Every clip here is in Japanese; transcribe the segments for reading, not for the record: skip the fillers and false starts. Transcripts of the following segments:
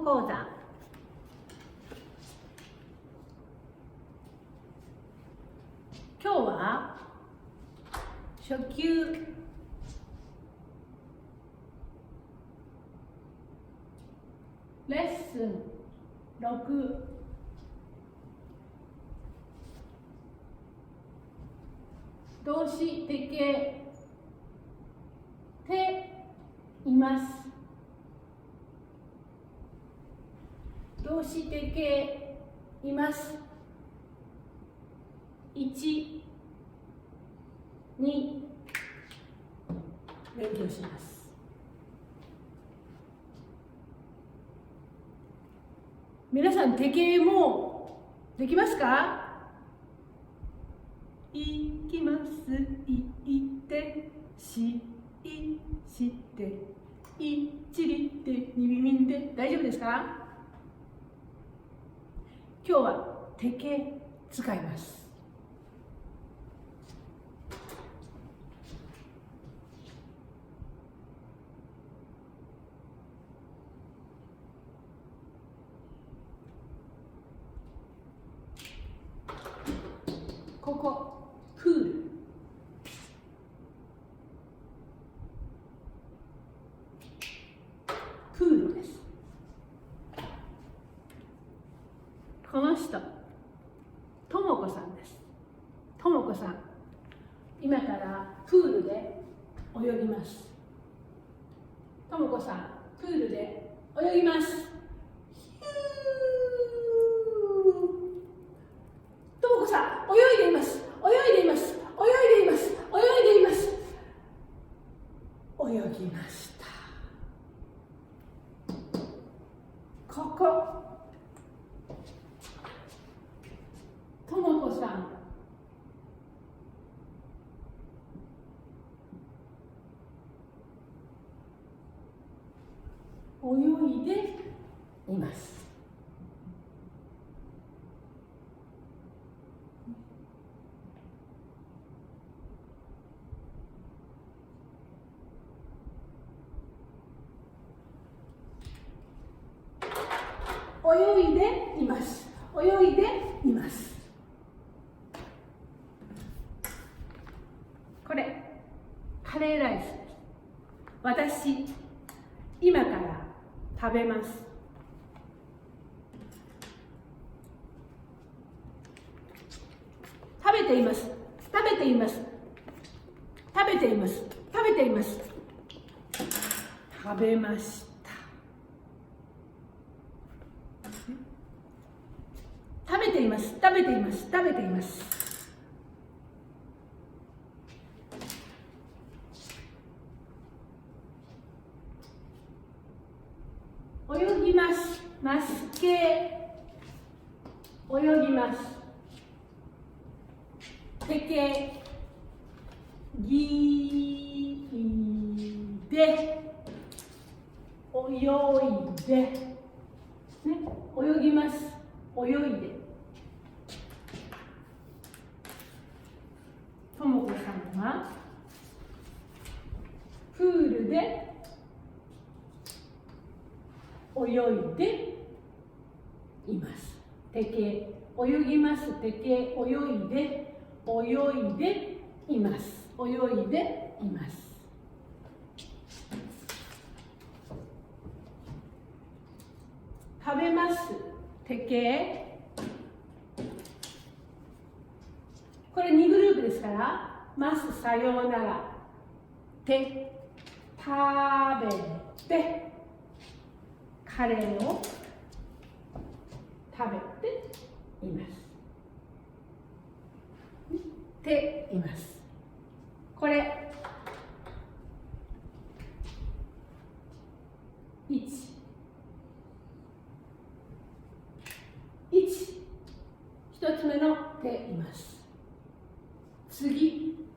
講座。今日は初級レッスン6動詞定型ています。動詞定型います。1、2勉強します。皆さん定型もできますか？行きます、行ってして一里って二耳で大丈夫ですか？今日は定型使います。ここプール、プールです。この人、ともこさんです。ともこさん、今からプールで泳ぎます。ともこさん、プールで泳ぎます。ともこさん、泳いでいます。泳いでいます。泳いでいます。泳いでいます。泳ぎました。ここ、ともこさん、泳いでいます。泳いでいます。泳いでいます。これ、カレーライスです。私、今から食べます。食べています。食べています。食べています。食べています。食べました。食べています。食べています。食べています。泳ぎます。マスケ泳ぎます。てけぎで泳いで、ね、泳ぎます。泳いで。ともこさんはプールで泳いでいます。てけ泳ぎます。てけ泳いでいます。泳いでいます。食べます。てけ、これ2グループですから、ますさようなら。て、食べて、カレーを食べています。ています。これ1、1つ目のています。次、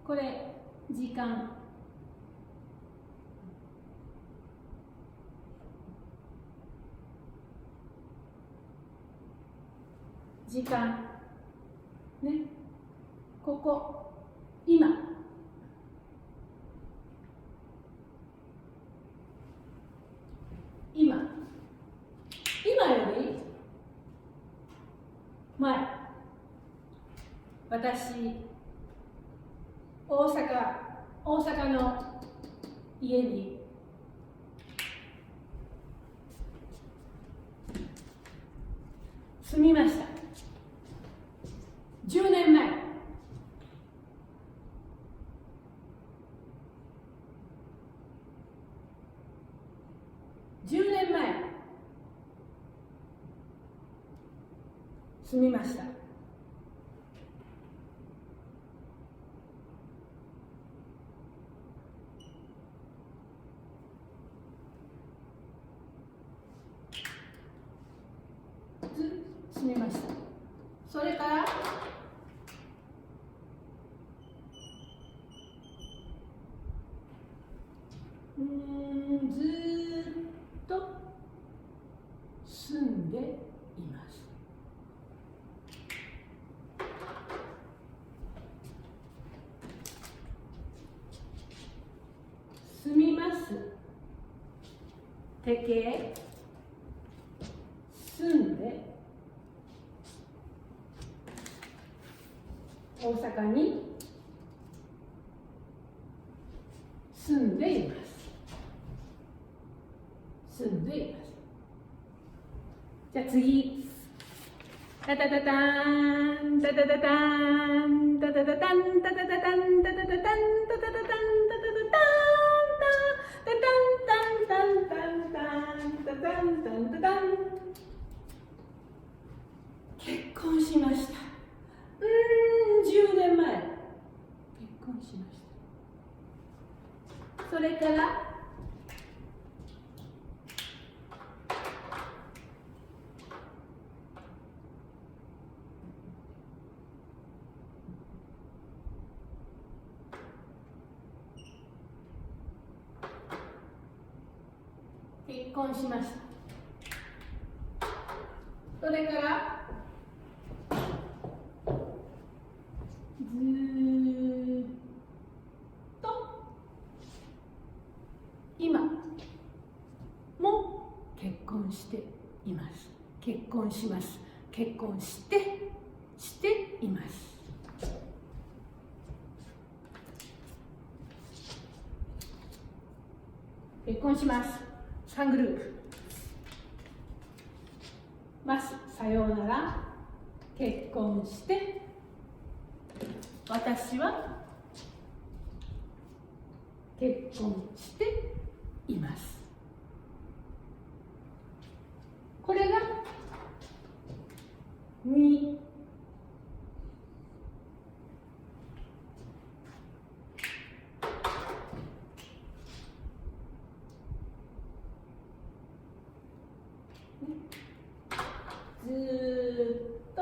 これ時間、時間ね、ここ今より前、私大阪の家に住みました。10年前、10年前住みました。住みました。それからずっと住んでいます。住みます手形住んで大阪に住んでいます。住んでいます。じゃあ次、タタタターンタタタターンタタタタンタタタタンタタタタンタタタタンタタタタンタタタタンタタタタンタタタンタタンタンタタン。結婚しました。10年前結婚しました。それから結婚しました。それからずーっと今も結婚しています。結婚します。結婚しています。結婚します。3グループ。ますさようなら。結婚して私は結婚しています。これが2。ずーっと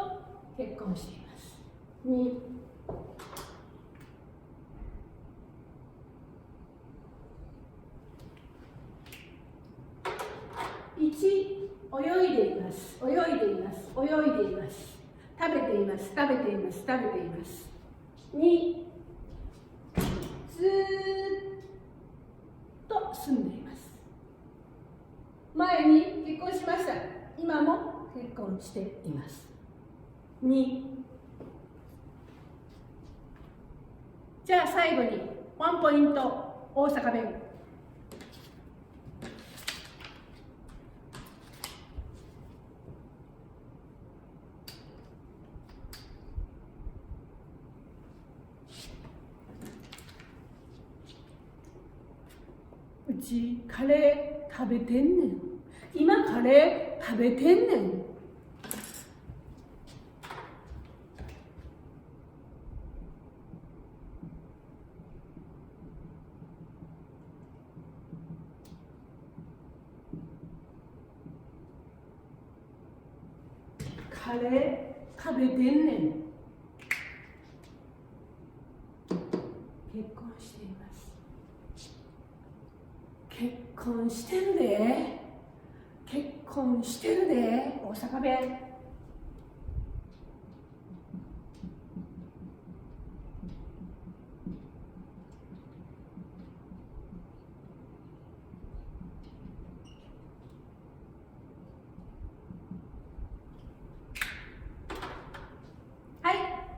結婚しています。2。1、泳いでいます。泳いでいます。泳いでいます。食べています。食べています。食べています。2、ずーっと住んでいます。前に結婚しました。今も結婚しています。2。じゃあ最後にワンポイント大阪弁。うちカレー食べてんねん。今カレー食べてんねん。カレー食べてんねん。結婚しています。結婚してるで。結婚してるで。大阪弁。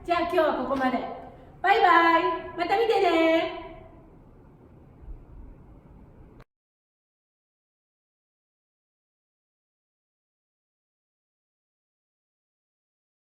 じゃあ今日はここまで。バイバイ。また見てね。